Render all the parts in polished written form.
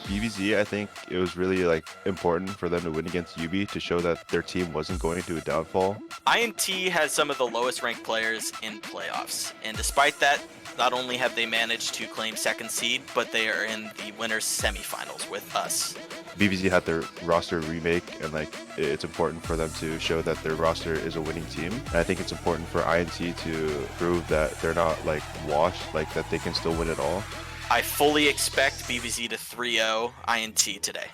BBZ, I think it was really like important for them to win against UB to show that their team wasn't going to a downfall. INT has some of the lowest ranked players in playoffs, and despite that, not only have they managed to claim second seed, but they are in the winners semifinals with us. BBZ had their roster remake, and like it's important for them to show that their roster is a winning team. And I think it's important for INT to prove that they're not like washed, like that they can still win it all. I fully expect BBZ to 3-0 INT today.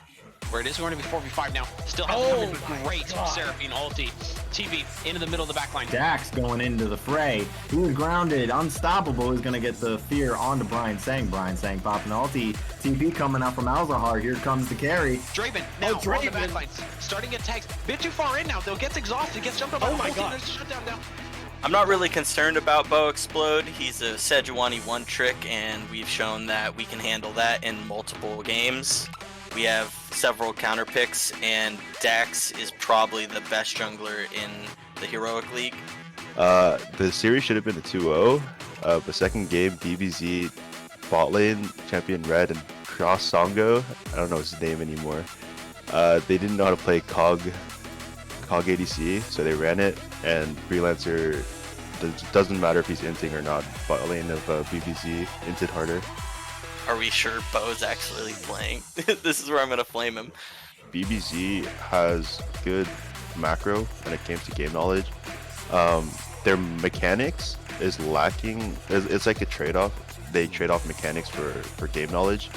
Where it is going to be 4v5 now. Still hasn't come in great. Seraphine ulti. TV into the middle of the backline. Dax going into the fray. He was grounded. Unstoppable is going to get the fear onto Brian Sang. Brian Sang popping ulti. TP coming out from Alzahar. Here comes the carry. Draven now on the backlines. Starting to get tags. Bit too far in now though. Gets exhausted. Gets jumped up. Oh my god. There's a shutdown now. I'm not really concerned about Bo Explode. He's a Sejuani one trick, and we've shown that we can handle that in multiple games. We have several counter picks, and Dax is probably the best jungler in the Heroic League. The series should have been a 2-0. The second game, BBZ bot lane, champion Red, and Cross Songo, I don't know his name anymore. They didn't know how to play COG ADC, so they ran it, and Freelancer, doesn't matter if he's inting or not, bot lane of BBZ inted harder. Are we sure Bo's actually playing? This is where I'm going to flame him. BBZ has good macro when it came to game knowledge. Their mechanics is lacking. It's like a trade-off. They trade off mechanics for game knowledge.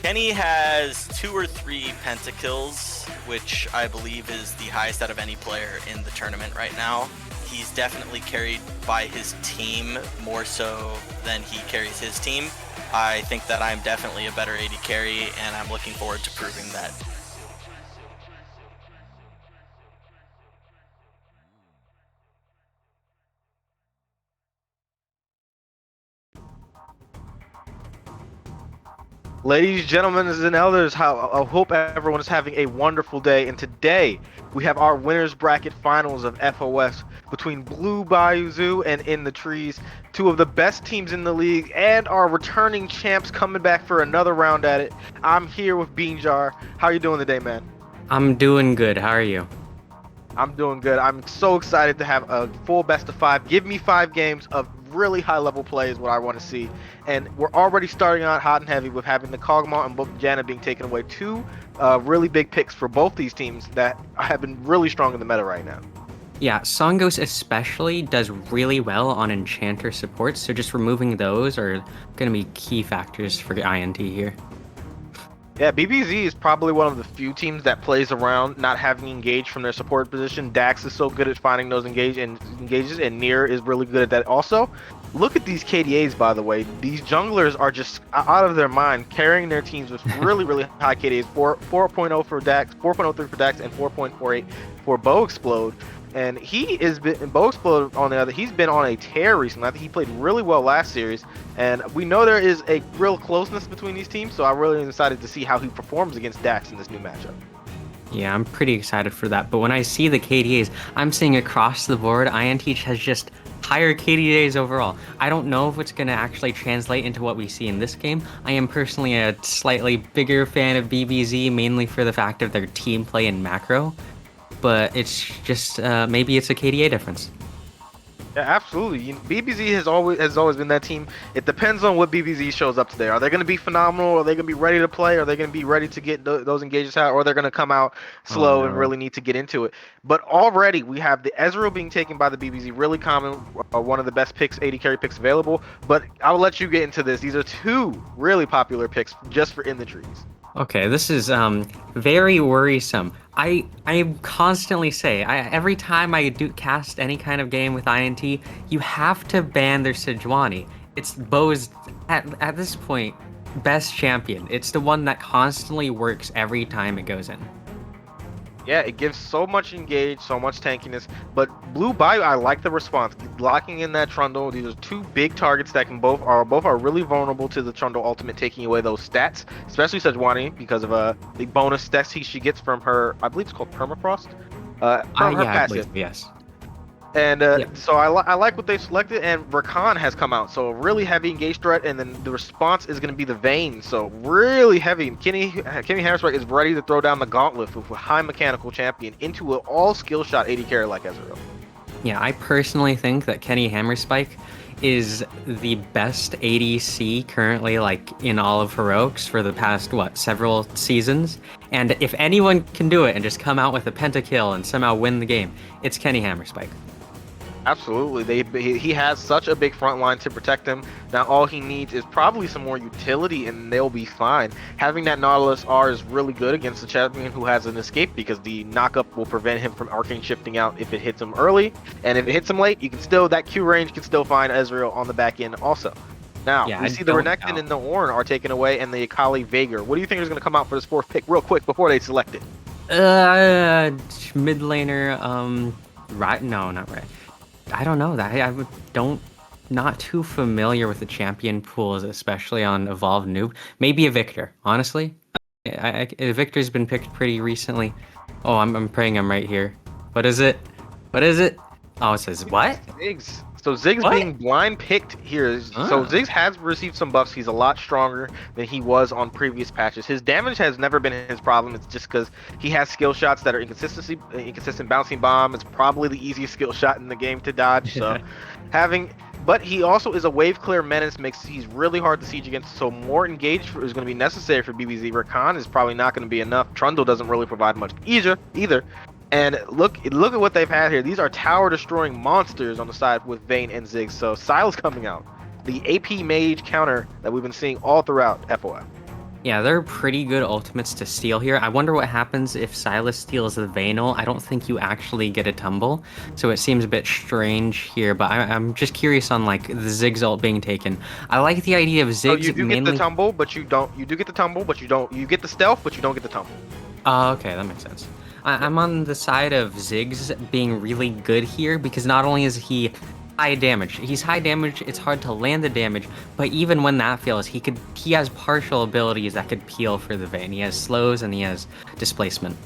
Kenny has 2 or 3 pentakills, which I believe is the highest out of any player in the tournament right now. He's definitely carried by his team more so than he carries his team. I think that I'm definitely a better AD carry, and I'm looking forward to proving that. Ladies, gentlemen, and elders, I hope everyone is having a wonderful day. And today, we have our winners bracket finals of FOS between Blue Bayou Zoo and In the Trees, two of the best teams in the league, and our returning champs coming back for another round at it. I'm here with Beanjar. How are you doing today, man? I'm doing good. How are you? I'm doing good. I'm so excited to have a full best of 5. Give me 5 games of really high level play is what I want to see. And we're already starting out hot and heavy with having the Kog'Maw and Janna being taken away. 2 really big picks for both these teams that have been really strong in the meta right now. Yeah, Songos especially does really well on Enchanter supports, so just removing those are going to be key factors for INT here. Yeah, BBZ is probably one of the few teams that plays around not having engaged from their support position. Dax is so good at finding those engages, and Nier is really good at that also. Look at these KDAs, by the way. These junglers are just out of their mind, carrying their teams with really, really high KDAs. 4.0 for Dax, 4.03 for Dax, and 4.48 for Bo Explode. And he is Bo Explode on the other. He's been on a tear recently. I think he played really well last series, and we know there is a real closeness between these teams. So I'm really excited to see how he performs against Dax in this new matchup. Yeah, I'm pretty excited for that. But when I see the KDAs, I'm seeing across the board, INT has just higher KDAs overall. I don't know if it's going to actually translate into what we see in this game. I am personally a slightly bigger fan of BBZ, mainly for the fact of their team play and macro. But it's just maybe it's a KDA difference. Yeah, absolutely. BBZ has always been that team. It depends on what BBZ shows up today. Are they going to be phenomenal? Are they going to be ready to play? Are they going to be ready to get those engages out? Or they're going to come out slow and really need to get into it? But already we have the Ezreal being taken by the BBZ, really common, one of the best picks, 80 carry picks available. But I'll let you get into this. These are 2 really popular picks just for In the Trees. Okay, this is very worrisome. I constantly say, every time I do cast any kind of game with INT, you have to ban their Sejuani. It's Bo's, at this point, best champion. It's the one that constantly works every time it goes in. Yeah, it gives so much engage, so much tankiness. But Blue Bayou, I like the response. Locking in that Trundle, these are 2 big targets that can both are really vulnerable to the Trundle ultimate, taking away those stats, especially Sejuani because of the bonus stats she gets from her, I believe it's called Permafrost. Yeah, I believe, yes. And Yeah. so I like what they've selected, and Rakan has come out. So a really heavy engage threat, and then the response is going to be the Vayne. So really heavy. Kenny Hammersback is ready to throw down the gauntlet with a high mechanical champion into an all skill shot AD carry like Ezreal. Yeah, I personally think that Kenny Hammerspike is the best ADC currently, like in all of Heroics for the past several seasons. And if anyone can do it and just come out with a pentakill and somehow win the game, it's Kenny Hammerspike. Absolutely, he has such a big front line to protect him. Now all he needs is probably some more utility, and they'll be fine. Having that Nautilus R is really good against the champion who has an escape, because the knockup will prevent him from arcane shifting out if it hits him early, and if it hits him late, you can still that Q range can still find Ezreal on the back end also. Now Yeah, we see the Renekton and the Ornn are taken away, and the Akali Veigar. What do you think is going to come out for this fourth pick, real quick, before they select it? Mid laner, right? No, not right. I don't know that not too familiar with the champion pools, especially on Evolve Noob. Maybe a Victor, honestly. Victor's been picked pretty recently. Oh, I'm praying I'm right here. What is it? What is it? Oh, it says what? Ziggs. So Ziggs What? being blind picked here. So Ah. Ziggs has received some buffs. He's a lot stronger than he was on previous patches. His damage has never been his problem. It's just because he has skill shots that are inconsistent bouncing bomb. It's probably the easiest skill shot in the game to dodge. So but he also is a wave clear menace. He's really hard to siege against. So more engage is going to be necessary for BBZ. Rakan is probably not going to be enough. Trundle doesn't really provide much either. And look at what they've had here. These are tower destroying monsters on the side with Vayne and Ziggs. So Sylas coming out, the AP mage counter that we've been seeing all throughout FOF. Yeah, they're pretty good ultimates to steal here. I wonder what happens if Sylas steals the Vayne ult. I don't think you actually get a tumble, so it seems a bit strange here. But I'm just curious on like the Ziggs ult being taken. I like the idea of Ziggs. So you do get the tumble, but you don't. You do get the tumble, but you don't. You get the stealth, but you don't get the tumble. Oh, okay, that makes sense. I'm on the side of Ziggs being really good here because not only is he high damage, he's high damage, it's hard to land the damage, but even when that fails, he has partial abilities that could peel for the Vayne. He has slows and he has displacement.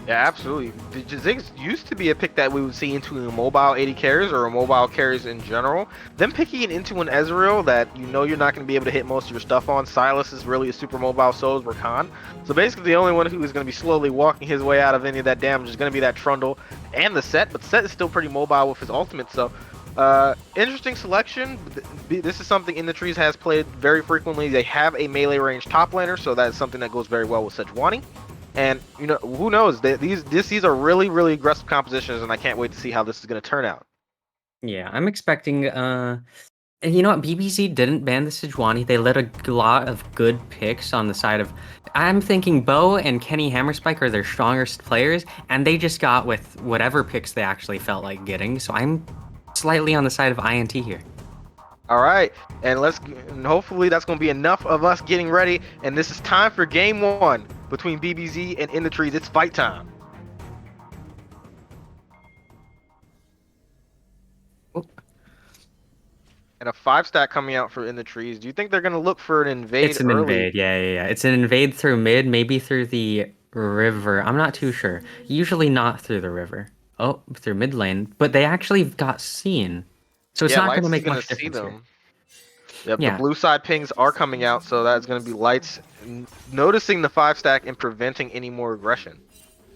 Yeah, absolutely. Ziggs used to be a pick that we would see into mobile AD carries or mobile carries in general. Them picking it into an Ezreal that you know you're not going to be able to hit most of your stuff on. Sylas is really a super mobile, so is Rakan. So basically the only one who is going to be slowly walking his way out of any of that damage is going to be that Trundle and the Set, but Set is still pretty mobile with his ultimate, so interesting selection. This is something In the Trees has played very frequently. They have a melee range top laner, so that's something that goes very well with Sejuani. And you know, who knows? These are really, really aggressive compositions, and I can't wait to see how this is going to turn out. Yeah, I'm expecting. And you know what? BBZ didn't ban the Sejuani. They let a lot of good picks on the side of. I'm thinking Bo and Kenny Hammerspike are their strongest players, and they just got with whatever picks they actually felt like getting. So I'm slightly on the side of INT here. All right, and hopefully that's going to be enough of us getting ready. And this is time for game one between BBZ and In the Trees. It's fight time. Oh. And a 5-stack coming out for In the Trees. Do you think they're going to look for an invade? It's an invade, yeah. It's an invade through mid, maybe through the river. I'm not too sure. Usually not through the river. Oh, through mid lane. But they actually got seen. So it's not going to make much difference here. Yep, Yeah. The blue side pings are coming out, so that's going to be Lights noticing the 5-stack and preventing any more aggression.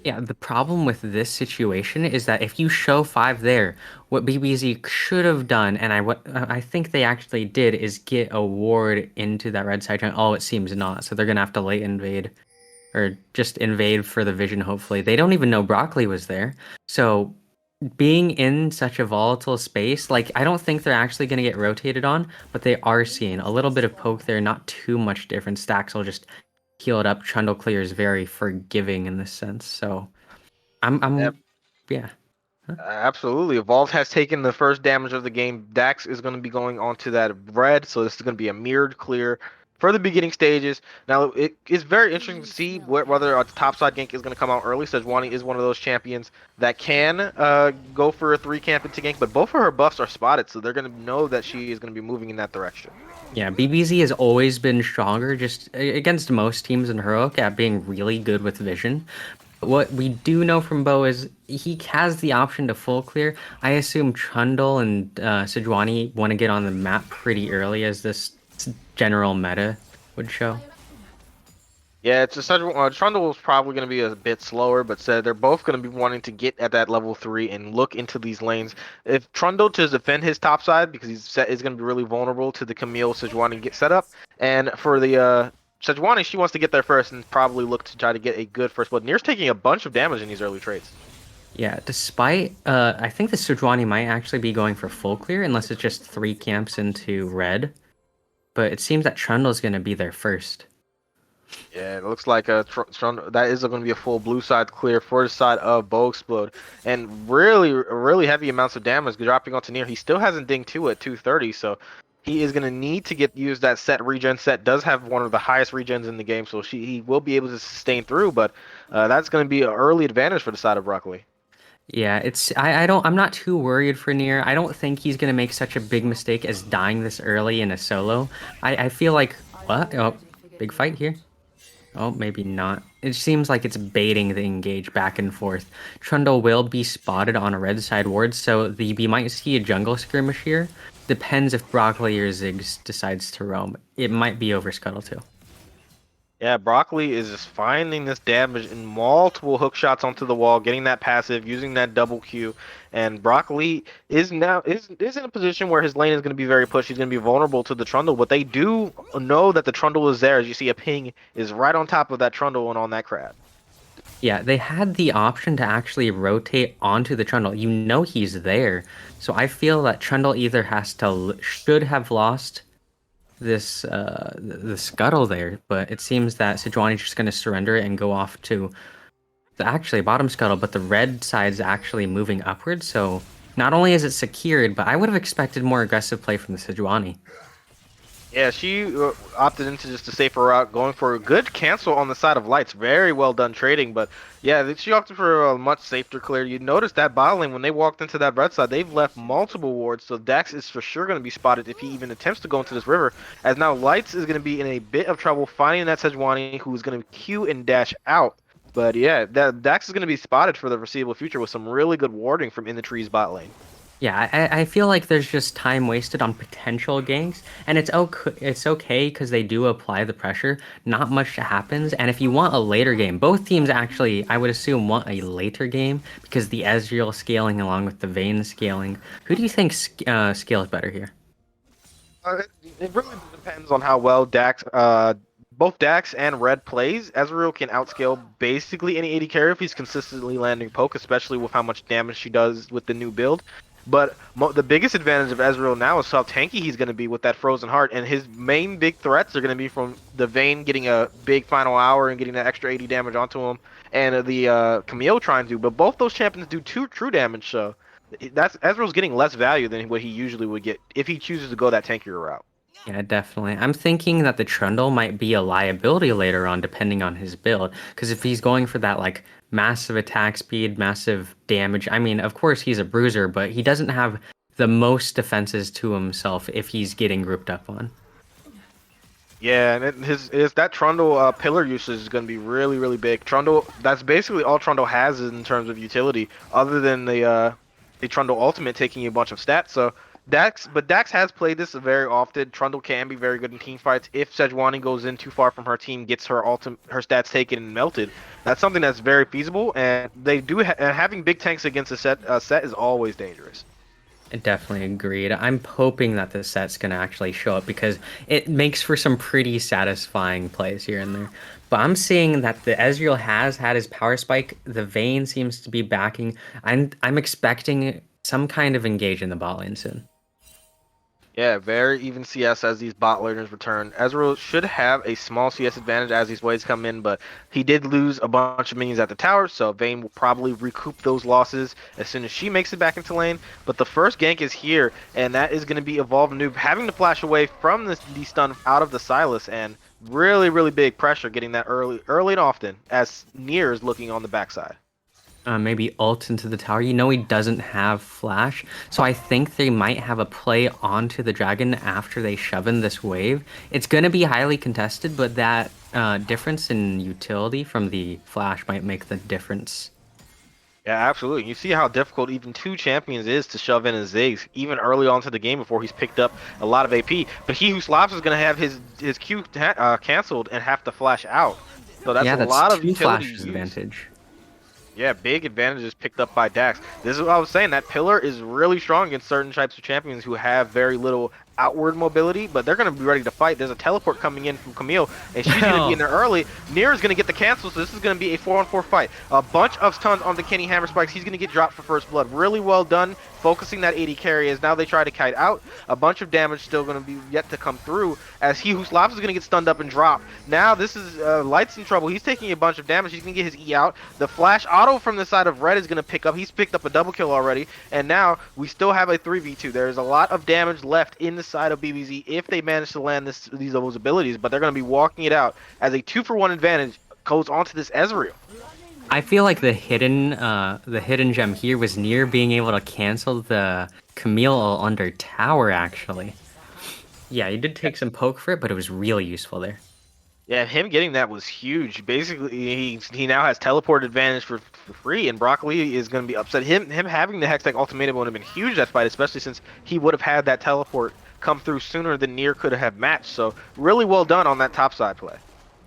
Yeah, the problem with this situation is that if you show 5 there, what BBZ should have done, and what I think they actually did, is get a ward into that red side channel. Oh, it seems not. So they're gonna have to late invade, or just invade for the vision. Hopefully, they don't even know Broccoli was there. So being in such a volatile space, like I don't think they're actually gonna get rotated on, but they are seeing a little bit of poke there. Not too much different. Stacks will just heal it up. Trundle clear is very forgiving in this sense. So Yep. yeah. Absolutely. Evolve has taken the first damage of the game. Dax is going to be going onto that red, so this is going to be a mirrored clear for the beginning stages. Now, it is very interesting to see whether a topside gank is going to come out early. Sejuani is one of those champions that can go for a 3 camp into gank, but both of her buffs are spotted, so they're going to know that she is going to be moving in that direction. Yeah, BBZ has always been stronger just against most teams in Heroic at being really good with vision. What we do know from Bo is he has the option to full clear. I assume Trundle and Sejuani want to get on the map pretty early, as this general meta would show. Yeah, it's a Trundle is probably going to be a bit slower, but said they're both going to be wanting to get at that level 3 and look into these lanes. If Trundle to defend his top side because is going to be really vulnerable to the Camille Sejuani get set up, and for the Sejuani, she wants to get there first and probably look to try to get a good first blood. Nier's taking a bunch of damage in these early trades. Yeah, despite I think the Sejuani might actually be going for full clear unless it's just 3 camps into red. But it seems that Trundle's going to be there first. Yeah, it looks like that is going to be a full blue side clear for the side of Bow Explode. And really heavy amounts of damage dropping onto Nier. He still hasn't dinged 2 at 230, so he is going to need to use that set. Regen set does have one of the highest regens in the game, so he will be able to sustain through, but that's going to be an early advantage for the side of Broccoli. Yeah, I'm not too worried for Nier. I don't think he's gonna make such a big mistake as dying this early in a solo. I feel like what? Oh, big fight here. Oh, maybe not. It seems like it's baiting the engage back and forth. Trundle will be spotted on a red side ward, so we might see a jungle skirmish here. Depends if Broccoli or Ziggs decides to roam. It might be over Scuttle too. Yeah, Broccoli is just finding this damage in multiple hook shots onto the wall, getting that passive, using that double Q, and Broccoli is in a position where his lane is going to be very pushed. He's going to be vulnerable to the Trundle, but they do know that the Trundle is there. As you see, a ping is right on top of that Trundle and on that crab. Yeah, they had the option to actually rotate onto the Trundle. You know he's there, so I feel that Trundle either should have lost this the Scuttle there, but it seems that Sejuani's just going to surrender and go off to the actually bottom Scuttle, but the red side's actually moving upwards, so not only is it secured, but I would have expected more aggressive play from the Sejuani. Yeah, she opted into just a safer route, going for a good cancel on the side of Lights. Very well done trading, but yeah, she opted for a much safer clear. You notice that bot lane, when they walked into that red side, they've left multiple wards, so Dax is for sure going to be spotted if he even attempts to go into this river, as now Lights is going to be in a bit of trouble finding that Sejuani, who is going to Q and dash out. But yeah, Dax is going to be spotted for the foreseeable future with some really good warding from In the Trees bot lane. Yeah, I feel like there's just time wasted on potential ganks, and it's okay because they do apply the pressure. Not much happens, and if you want a later game, both teams actually, I would assume, want a later game because the Ezreal scaling along with the Vayne scaling. Who do you think scales better here? It really depends on how well both Dax and Red plays. Ezreal can outscale basically any AD carry if he's consistently landing poke, especially with how much damage she does with the new build. But the biggest advantage of Ezreal now is how tanky he's going to be with that Frozen Heart, and his main big threats are going to be from the Vayne getting a big final hour and getting that extra 80 damage onto him, and the Camille trying to. But both those champions do true damage, so Ezreal's getting less value than what he usually would get if he chooses to go that tankier route. Yeah, definitely. I'm thinking that the Trundle might be a liability later on, depending on his build. Because if he's going for that, like, massive attack speed, massive damage, I mean, of course he's a bruiser, but he doesn't have the most defenses to himself if he's getting grouped up on. Yeah, and that Trundle pillar usage is going to be really big. Trundle, that's basically all Trundle has in terms of utility, other than the Trundle ultimate taking a bunch of stats. So Dax has played this very often. Trundle can be very good in team fights. If Sejuani goes in too far from her team, gets her stats taken and melted, that's something that's very feasible. And they do having big tanks against a set is always dangerous. Definitely agreed. I'm hoping that the set's going to actually show up because it makes for some pretty satisfying plays here and there. But I'm seeing that the Ezreal has had his power spike. The Vayne seems to be backing. I'm expecting some kind of engage in the bot lane soon. Yeah, very even CS as these bot laners return. Ezreal should have a small CS advantage as these waves come in, but he did lose a bunch of minions at the tower, so Vayne will probably recoup those losses as soon as she makes it back into lane. But the first gank is here, and that is going to be Evolve Noob having to flash away from the stun out of the Sylas, and really big pressure getting that early and often as Nier is looking on the backside. maybe ult into the tower. You know he doesn't have flash, so I think they might have a play onto the dragon after they shove in this wave. It's gonna be highly contested, but that difference in utility from the flash might make the difference. Yeah, absolutely. You see how difficult even two champions is to shove in a Ziggs, even early on to the game before he's picked up a lot of AP. But he who slaps is going to have his Q canceled and have to flash out. So that's Yeah, a that's lot of two utility flashes use. advantage. Yeah, big advantages picked up by Dax. This is what I was saying. That pillar is really strong against certain types of champions who have very little outward mobility, but they're going to be ready to fight. There's a teleport coming in from Camille, and she's going to be in there early. Nier is going to get the cancel, so this is going to be a 4-on-4 fight. A bunch of stuns on the Kenny Hammer Spikes. He's going to get dropped for first blood. Really well done, focusing that 80 carry as now they try to kite out. A bunch of damage still going to be yet to come through as he who slaps is going to get stunned up and drop. Now this is Light's in trouble. He's taking a bunch of damage. He's going to get his E out. The flash auto from the side of Red is going to pick up. He's picked up a double kill already, and now we still have a 3v2. There's a lot of damage left in the side of BBZ if they manage to land those abilities, but they're going to be walking it out as a 2-for-1 advantage goes onto this Ezreal. I feel like the hidden gem here was Nier being able to cancel the Camille under tower, actually. Yeah, he did take some poke for it, but it was really useful there. Yeah, him getting that was huge. Basically, he now has teleport advantage for free, and Broccoli is going to be upset. Him having the Hextech ultimatum would have been huge that fight, especially since he would have had that teleport come through sooner than Nier could have matched. So really well done on that top side play.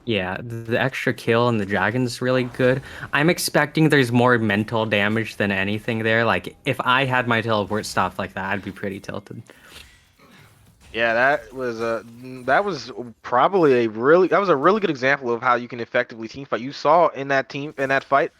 Yeah, the extra kill and the dragon's really good. I'm expecting there's more mental damage than anything there. Like, if I had my teleport stuff like that, I'd be pretty tilted. Yeah, that was probably a really good example of how you can effectively team fight. You saw in that fight,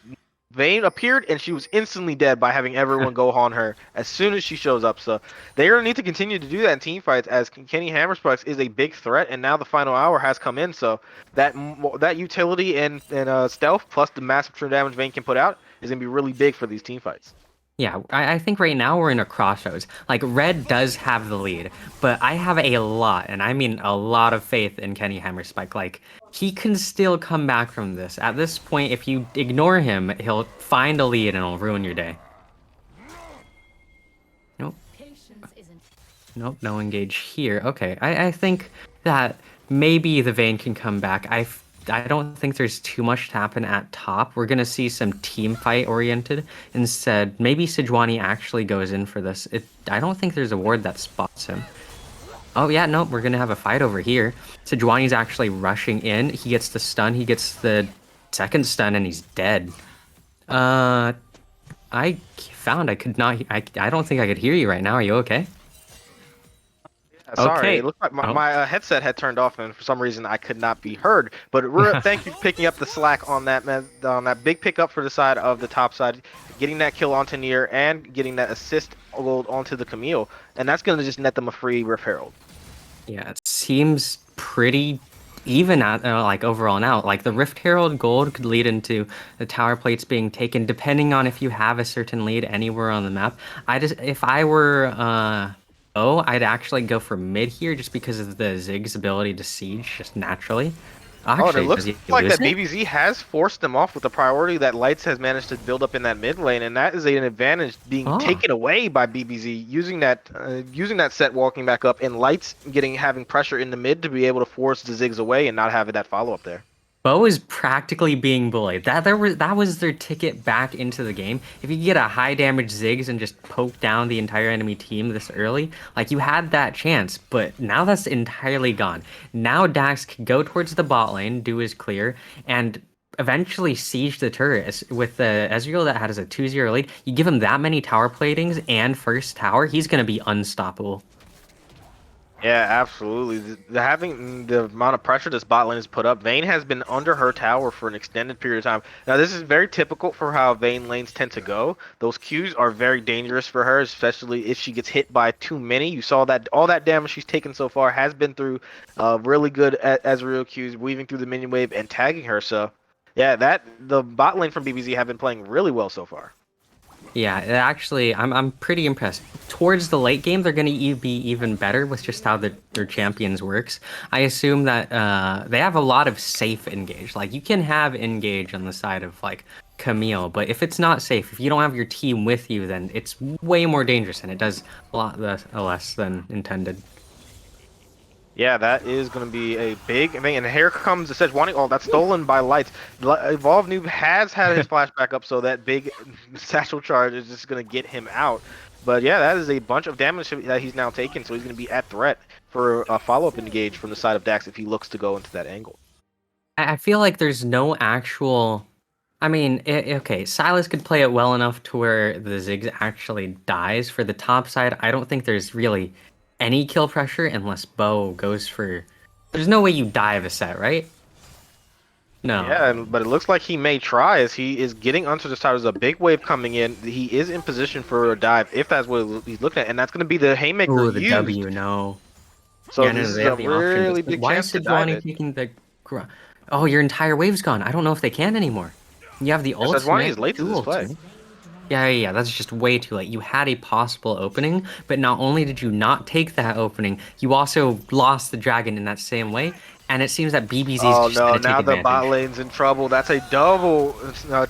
Vayne appeared and she was instantly dead by having everyone go on her as soon as she shows up. So they're gonna need to continue to do that in team fights as Kenny Hammerspikes is a big threat, and now the final hour has come in. So that utility and stealth plus the massive true damage Vayne can put out is gonna be really big for these team fights. Yeah, I think right now we're in a crossroads. Like, Red does have the lead, but I have a lot, and I mean a lot of faith in Kenny Hammerspike. Like, he can still come back from this. At this point, if you ignore him, he'll find a lead and it'll ruin your day. Nope. Nope, no engage here. Okay, I think that maybe the Vayne can come back. I don't think there's too much to happen at top. We're going to see some team fight oriented instead. Maybe Sejuani actually goes in for this. I don't think there's a ward that spots him. Oh yeah, no, we're going to have a fight over here. Sejuani's actually rushing in. He gets the stun. He gets the second stun and he's dead. I could not. I don't think I could hear you right now. Are you okay? Sorry, Okay. it looked like my headset had turned off, and for some reason I could not be heard. But thank you for picking up the slack on that big pickup for the side of the top side, getting that kill onto Nier and getting that assist gold onto the Camille, and that's going to just net them a free Rift Herald. Yeah, it seems pretty even at like overall now. Like, the Rift Herald gold could lead into the tower plates being taken, depending on if you have a certain lead anywhere on the map. If I were I'd actually go for mid here just because of the Ziggs ability to siege just naturally. Actually, it looks does he like lose that it? BBZ has forced them off with the priority that Lights has managed to build up in that mid lane, and that is an advantage being taken away by BBZ using that set walking back up, and Lights having pressure in the mid to be able to force the Ziggs away and not have that follow up there. Bo is practically being bullied. That was their ticket back into the game. If you get a high damage Ziggs and just poke down the entire enemy team this early, like, you had that chance, but now that's entirely gone. Now Dax can go towards the bot lane, do his clear, and eventually siege the turret. With the Ezreal that has a 2-0 lead, you give him that many tower platings and first tower, he's gonna be unstoppable. Yeah, absolutely. Having the amount of pressure this bot lane has put up, Vayne has been under her tower for an extended period of time. Now, this is very typical for how Vayne lanes tend to go. Those Qs are very dangerous for her, especially if she gets hit by too many. You saw that all that damage she's taken so far has been through really good Ezreal Qs, weaving through the minion wave and tagging her. So, yeah, the bot lane from BBZ have been playing really well so far. Yeah, actually, I'm pretty impressed. Towards the late game, they're going to be even better with just how their champions works. I assume that they have a lot of safe engage. Like, you can have engage on the side of, like, Camille, but if it's not safe, if you don't have your team with you, then it's way more dangerous and it does a lot less than intended. Yeah, that is going to be a big thing. And here comes the Sejuani. Oh, that's stolen by Lights. Evolve Noob has had his flashback up, so that big satchel charge is just going to get him out. But yeah, that is a bunch of damage that he's now taken, so he's going to be at threat for a follow-up engage from the side of Dax if he looks to go into that angle. I feel like there's no actual. I mean, okay, Silas could play it well enough to where the Ziggs actually dies. For the top side, I don't think there's really any kill pressure unless Bo goes for. There's no way you dive a set, right? No. Yeah, but it looks like he may try as he is getting onto the side. There's a big wave coming in. He is in position for a dive if that's what he's looking at, and that's going to be the haymaker Ooh, the used. W, no. So Yeah, this no, is they a have the option. really But big why chance is to dive Sejuani it. taking the? Oh, your entire wave's gone. I don't know if they can anymore. You have the ult. Sejuani is late to this play. Yeah, that's just way too late. You had a possible opening, but not only did you not take that opening, you also lost the dragon in that same way, and it seems that BBZ Oh is just no, going to now take the advantage. bot lane's in trouble. That's a double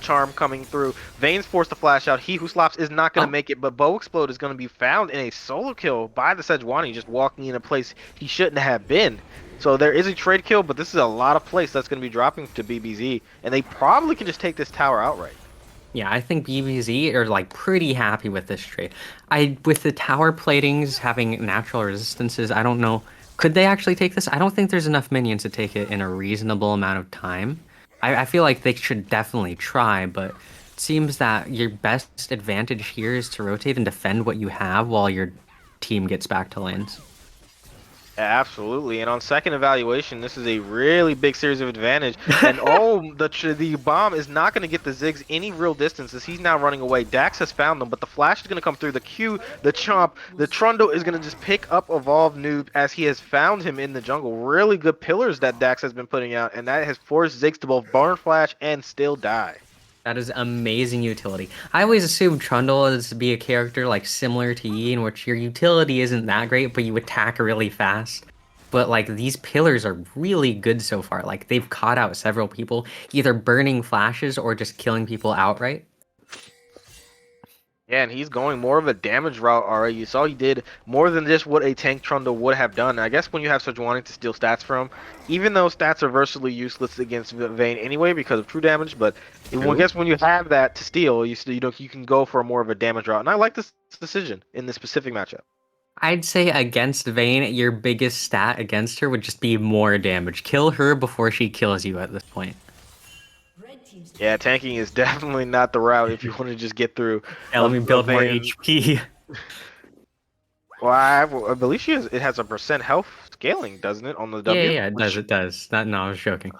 charm coming through. Vayne's forced to flash out. He who slops is not going to make it, but Bo Explode is going to be found in a solo kill by the Sejuani, just walking in a place he shouldn't have been. So there is a trade kill, but this is a lot of place that's going to be dropping to BBZ, and they probably can just take this tower outright. Yeah, I think BBZ are like pretty happy with this trade. With the tower platings having natural resistances, I don't know. Could they actually take this? I don't think there's enough minions to take it in a reasonable amount of time. I feel like they should definitely try, but it seems that your best advantage here is to rotate and defend what you have while your team gets back to lanes. Absolutely, and on second evaluation, this is a really big series of advantage. And the bomb is not going to get the Ziggs any real distance as he's now running away. Dax has found them, but the flash is going to come through. The Q, the Chomp, the Trundle is going to just pick up Evolve Noob as he has found him in the jungle. Really good pillars that Dax has been putting out, and that has forced Ziggs to both burn flash and still die. That is amazing utility. I always assumed Trundle is to be a character like similar to Yi, in which your utility isn't that great, but you attack really fast. But like these pillars are really good so far. Like they've caught out several people, either burning flashes or just killing people outright. Yeah, and he's going more of a damage route already. You saw he did more than just what a tank Trundle would have done. I guess when you have Sejuani to steal stats from, even though stats are versatily useless against Vayne anyway because of true damage, but I guess when you have that to steal, you can go for more of a damage route. And I like this decision in this specific matchup. I'd say against Vayne, your biggest stat against her would just be more damage. Kill her before she kills you at this point. Yeah, tanking is definitely not the route if you want to just get through. Yeah, let me build more Vayne. HP. Well, I believe it has a percent health scaling, doesn't it, on the W? Yeah, it does. No, I was joking.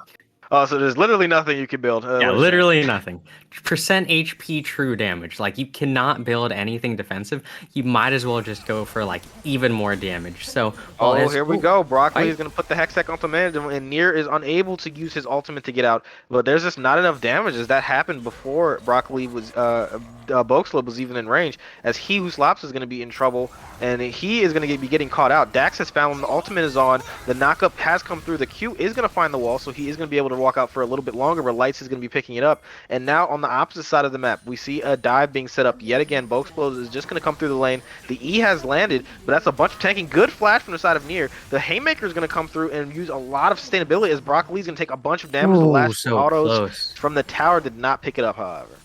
Oh, so there's literally nothing you can build. Yeah, literally nothing. Percent HP true damage. Like, you cannot build anything defensive. You might as well just go for, like, even more damage. So, here we go. Broccoli is going to put the Hextech onto man, and Nier is unable to use his ultimate to get out. But there's just not enough damage as that happened before Broccoli was, Boxlub was even in range, as he who slops is going to be in trouble, and he is going to be getting caught out. Dax has found him. The ultimate is on. The knockup has come through. The Q is going to find the wall, so he is going to be able to walk out for a little bit longer, but Lights is going to be picking it up. And now on the opposite side of the map, we see a dive being set up yet again. Boxlub is just going to come through the lane. The E has landed, but that's a bunch of tanking. Good flash from the side of Nier. The Haymaker is going to come through and use a lot of sustainability as Broccoli's going to take a bunch of damage. The last autos from the tower did not pick it up, however.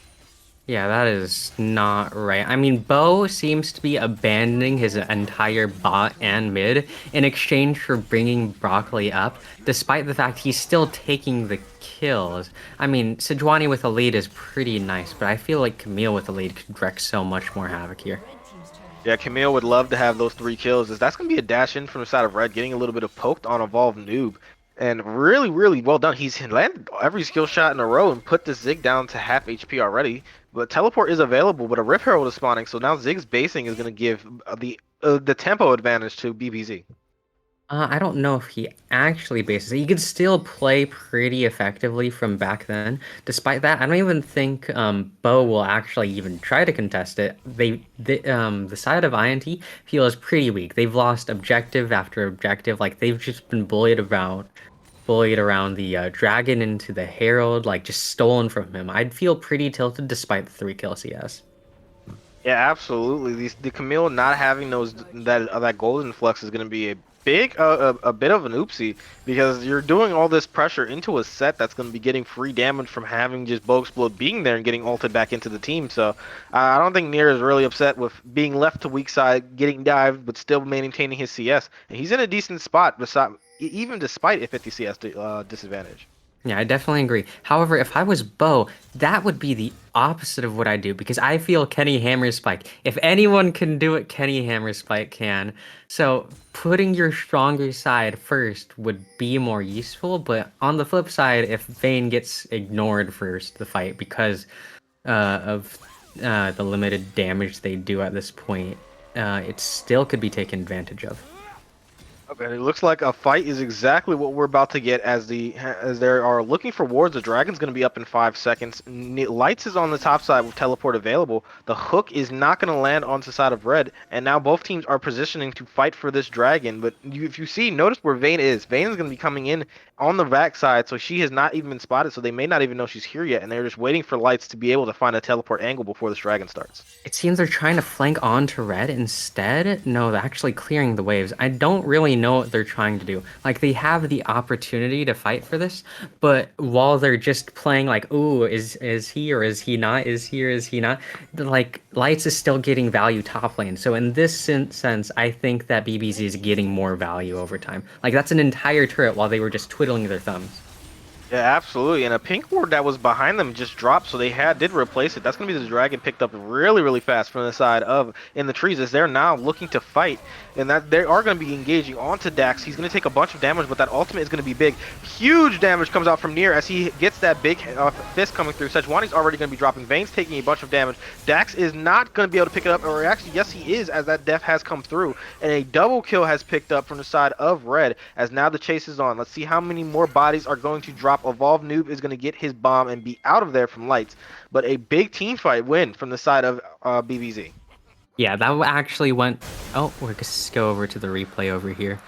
Yeah, that is not right. I mean, Bo seems to be abandoning his entire bot and mid in exchange for bringing Broccoli up, despite the fact he's still taking the kills. I mean, Sejuani with a lead is pretty nice, but I feel like Camille with a lead could wreak so much more havoc here. Yeah, Camille would love to have those 3 kills. That's going to be a dash in from the side of Red, getting a little bit of poked on Evolve Noob. And really, really well done. He's landed every skill shot in a row and put the Zig down to half HP already. But teleport is available, but a Rift Herald is spawning, so now Zig's basing is going to give the tempo advantage to BBZ. I don't know if he actually bases it. He could still play pretty effectively from back then. Despite that, I don't even think Bo will actually even try to contest it. The side of INT feels pretty weak. They've lost objective after objective. Like, they've just been bullied about bullied around the dragon into the herald, like just stolen from him, I'd feel pretty tilted despite the 3 kills he has. Yeah, absolutely. The Camille not having that golden flux is going to be a big a bit of an oopsie because you're doing all this pressure into a set that's going to be getting free damage from having just Bow Explode being there and getting ulted back into the team. So I don't think Nier is really upset with being left to weak side, getting dived, but still maintaining his CS. And he's in a decent spot even despite a 50 CS disadvantage. Yeah, I definitely agree. However, if I was Bo, that would be the opposite of what I do because I feel Kenny Hammerspike. If anyone can do it, Kenny Hammerspike can. So putting your stronger side first would be more useful. But on the flip side, if Vayne gets ignored first the fight because of the limited damage they do at this point, it still could be taken advantage of. Okay, it looks like a fight is exactly what we're about to get as they are looking for wards. The dragon's going to be up in 5 seconds. Lights is on the top side with teleport available. The hook is not going to land onto the side of red, and now both teams are positioning to fight for this dragon. But if you see, notice where Vayne is. Vayne is going to be coming in on the back side, so she has not even been spotted, so they may not even know she's here yet, and they're just waiting for Lights to be able to find a teleport angle before this dragon starts. It seems they're trying to flank onto red instead. No, they're actually clearing the waves. I don't really know what they're trying to do. Like, they have the opportunity to fight for this, but while they're just playing like, ooh, is he or is he not? Is he or is he not? Like, Lights is still getting value top lane. So in this sense, I think that BBZ is getting more value over time. Like, that's an entire turret while they were just twiddling their thumbs. Yeah, absolutely. And a pink ward that was behind them just dropped, so they did replace it. That's going to be the dragon picked up really, really fast from the side of in the trees as they're now looking to fight. And that they are going to be engaging onto Dax. He's going to take a bunch of damage, but that ultimate is going to be big. Huge damage comes out from Nier as he gets that big fist coming through. Sejuani's already going to be dropping. Vayne's taking a bunch of damage. Dax is not going to be able to pick it up, or actually, yes, he is, as that death has come through. And a double kill has picked up from the side of red as now the chase is on. Let's see how many more bodies are going to drop. Evolve Noob is going to get his bomb and be out of there from Lights. But a big team fight win from the side of BBZ. Yeah, that actually went... Oh, we're going to go over to the replay over here.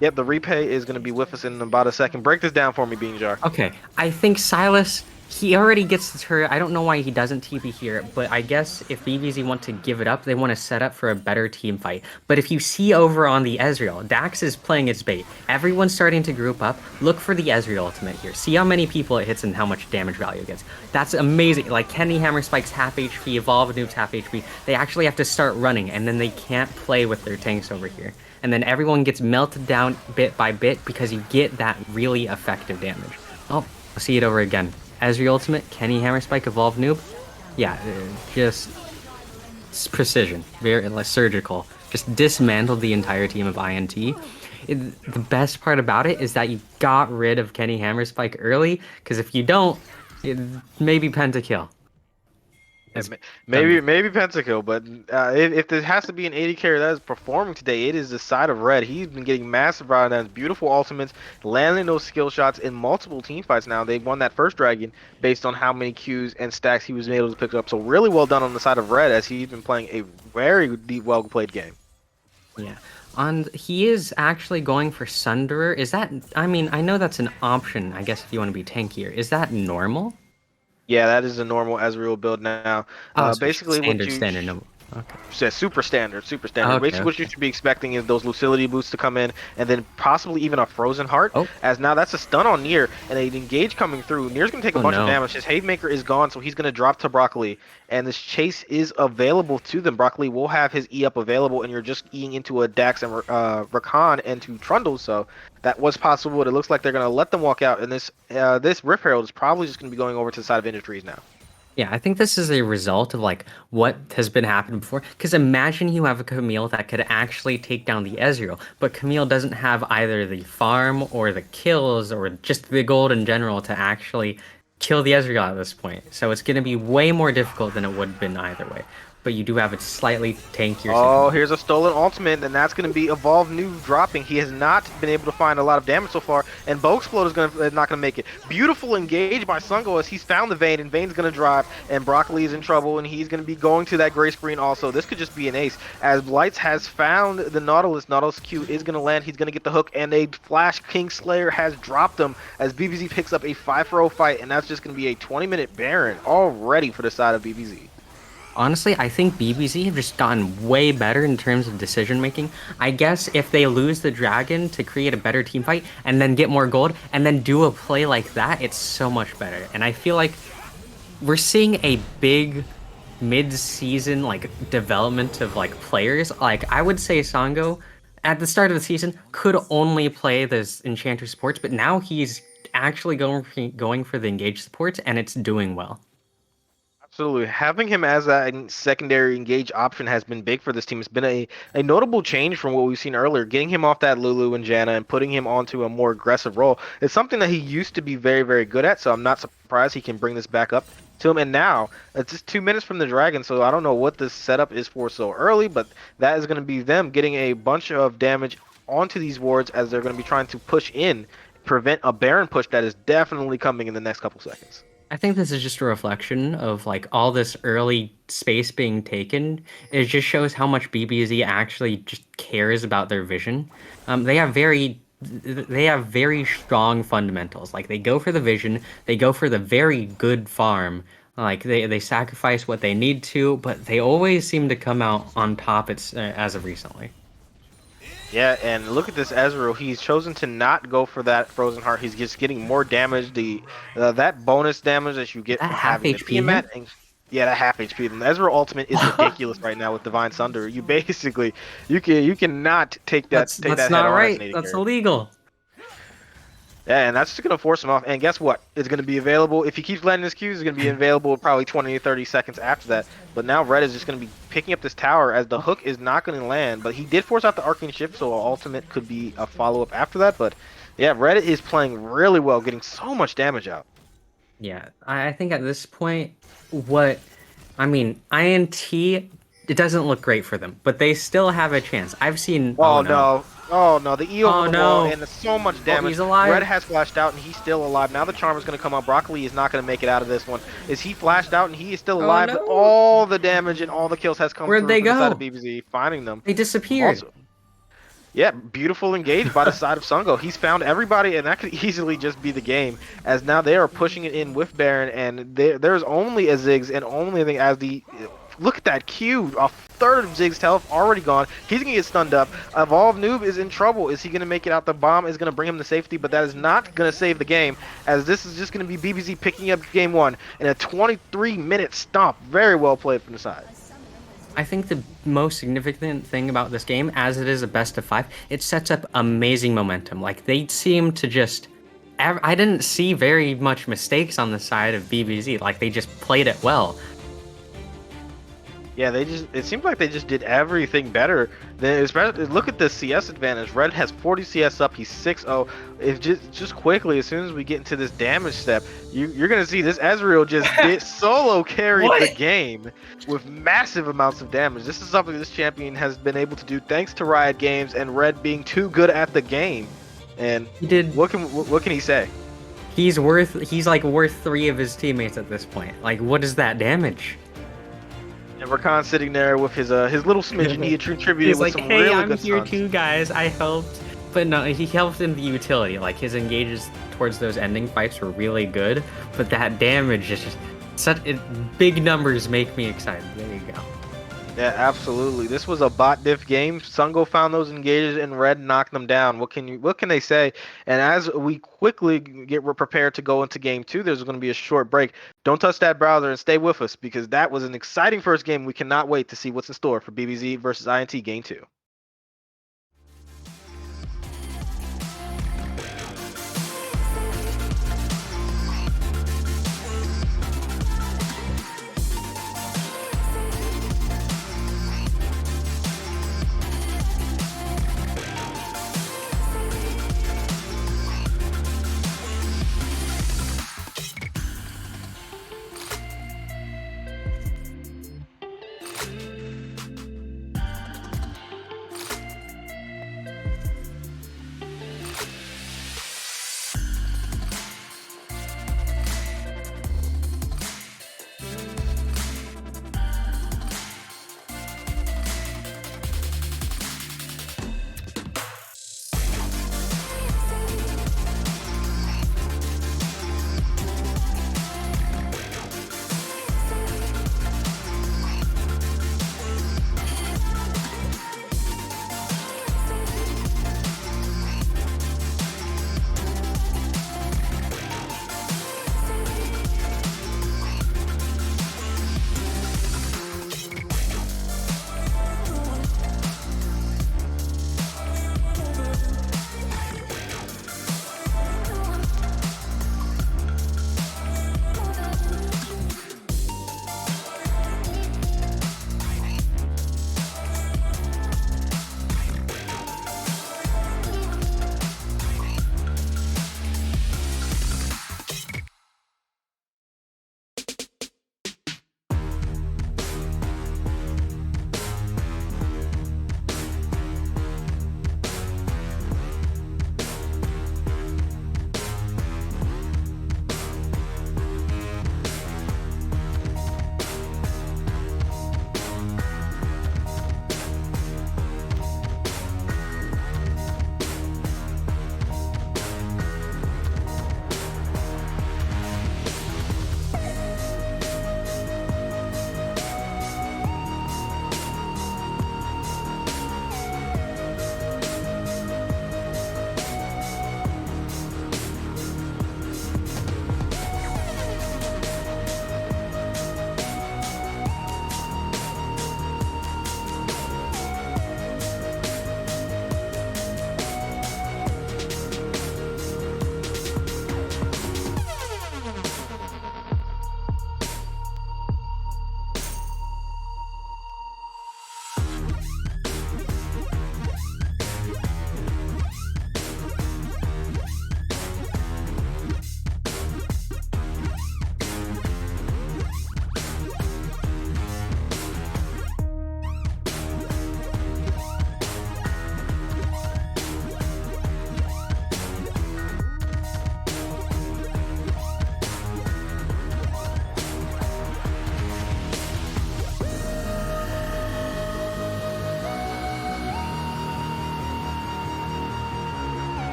Yep, the replay is going to be with us in about a second. Break this down for me, Bean Jar. Okay, I think Silas, he already gets the turret. I don't know why he doesn't TP here, but I guess if BBZ want to give it up, they want to set up for a better team fight. But if you see over on the Ezreal, Dax is playing its bait. Everyone's starting to group up. Look for the Ezreal ultimate here. See how many people it hits and how much damage value it gets. That's amazing. Like, Kenny Hammerspike's half HP, Evolve Noob's half HP. They actually have to start running, and then they can't play with their tanks over here. And then everyone gets melted down bit by bit because you get that really effective damage. Oh, I'll see it over again. Ezreal ultimate, Kenny Hammerspike, Evolve Noob. Yeah, just precision, very surgical. Just dismantled the entire team of INT. The best part about it is that you got rid of Kenny Hammerspike early, because if you don't, maybe pentakill. Maybe pentakill, but if there has to be an 80 carry that is performing today, it is the side of red. He's been getting massive rounddowns, beautiful ultimates, landing those skill shots in multiple team fights now. They've won that first dragon based on how many Qs and stacks he was able to pick up. So really well done on the side of red as he's been playing a very well played game. Yeah. He is actually going for Sunderer. Is that, I mean, I know that's an option, I guess, if you want to be tankier. Is that normal? Yeah, that is a normal Ezreal build now. So basically, standard. No. Okay. Says super standard. Okay, Basically, what you should be expecting is those Lucidity boosts to come in, and then possibly even a Frozen Heart. Oh. As now that's a stun on Nier, and an engage coming through. Nier's gonna take a bunch of damage. His Haymaker is gone, so he's gonna drop to Broccoli, and this chase is available to them. Broccoli will have his E up available, and you're just Eing into a Dax and Rakan and to Trundle. So that was possible, but it looks like they're gonna let them walk out, and this Rift Herald is probably just gonna be going over to the side of Industries now. Yeah, I think this is a result of like what has been happening before. Because imagine you have a Camille that could actually take down the Ezreal, but Camille doesn't have either the farm or the kills or just the gold in general to actually kill the Ezreal at this point. So it's going to be way more difficult than it would have been either way. but you do have a slightly tankier. Oh, here's a stolen ultimate, and that's going to be Evolve Noob dropping. He has not been able to find a lot of damage so far, and Boxplode is not going to make it. Beautiful engage by Sungo as he's found the Vayne, and Vayne's going to drive, and Broccoli is in trouble, and he's going to be going to that gray screen also. This could just be an ace, as Blights has found the Nautilus. Nautilus Q is going to land, he's going to get the hook, and a Flash Kingslayer has dropped him as BBZ picks up a 5-for-0 fight, and that's just going to be a 20-minute Baron already for the side of BBZ. Honestly, I think BBZ have just gotten way better in terms of decision making. I guess if they lose the dragon to create a better team fight and then get more gold and then do a play like that, it's so much better. And I feel like we're seeing a big mid-season like development of like players. Like I would say Sango at the start of the season could only play this Enchanter supports, but now he's actually going for the engage supports and it's doing well. Absolutely. Having him as a secondary engage option has been big for this team. It's been a notable change from what we've seen earlier. Getting him off that Lulu and Janna and putting him onto a more aggressive role is something that he used to be very, very good at, so I'm not surprised he can bring this back up to him. And now, it's just 2 minutes from the Dragon, so I don't know what this setup is for so early, but that is going to be them getting a bunch of damage onto these wards as they're going to be trying to push in, prevent a Baron push that is definitely coming in the next couple seconds. I think this is just a reflection of like all this early space being taken. It just shows how much BBZ actually just cares about their vision. They have very strong fundamentals. Like they go for the vision, they go for the very good farm. Like they sacrifice what they need to, but they always seem to come out on top. As of recently. Yeah, and look at this Ezreal. He's chosen to not go for that Frozen Heart. He's just getting more damage. That bonus damage that you get that from half having HP. The Tiamat, yeah, that half HP. The Ezreal ultimate is ridiculous right now with Divine Sunder. You basically you cannot take that. That's not right. That's illegal. Yeah, and that's just going to force him off. And guess what? It's going to be available. If he keeps landing his Qs, it's going to be available probably 20 to 30 seconds after that. But now Red is just going to be picking up this tower as the hook is not going to land. But he did force out the Arcane Shift, so ultimate could be a follow-up after that. But yeah, Red is playing really well, getting so much damage out. Yeah, I think at this point, INT, it doesn't look great for them. But they still have a chance. I've seen... Oh, no. Oh no, the E over the wall, and so much damage. He's alive. Red has flashed out, and he's still alive. Now the Charmer's going to come out. Broccoli is not going to make it out of this one. Is he flashed out, and he is still alive, but all the damage and all the kills has come through they from the go? side of BBZ, finding them. They disappeared. Also, yeah, beautiful engage by the side of Sungo. He's found everybody, and that could easily just be the game, as now they are pushing it in with Baron, and there's only a Ziggs, and only a thing as the... Look at that Q. A third of Ziggs' health already gone. He's going to get stunned up. Evolve Noob is in trouble. Is he going to make it out? The bomb is going to bring him to safety, but that is not going to save the game, as this is just going to be BBZ picking up game one in a 23-minute stomp. Very well played from the side. I think the most significant thing about this game, as it is a best of 5, it sets up amazing momentum. Like, they seem to just... I didn't see very much mistakes on the side of BBZ. Like, they just played it well. Yeah, it seems like they just did everything better. Especially look at the CS advantage. Red has 40 CS up, he's 6-0. If just quickly, as soon as we get into this damage step, you're gonna see this Ezreal just solo carried the game with massive amounts of damage. This is something this champion has been able to do thanks to Riot Games and Red being too good at the game. And he did. What can he say? He's like worth 3 of his teammates at this point. Like, what is that damage? And Rakan sitting there with his little smidgen he contributed He's with like, some hey, really I'm good here stuns. too, guys. I helped. But no, he helped in the utility. Like, his engages towards those ending fights were really good. But that damage is just... big numbers make me excited. There you go. Yeah, absolutely. This was a bot diff game. Sungo found those engages and Red knocked them down. What can they say? And as we quickly get prepared to go into game 2, there's going to be a short break. Don't touch that browser and stay with us, because that was an exciting first game. We cannot wait to see what's in store for BBZ versus INT game 2.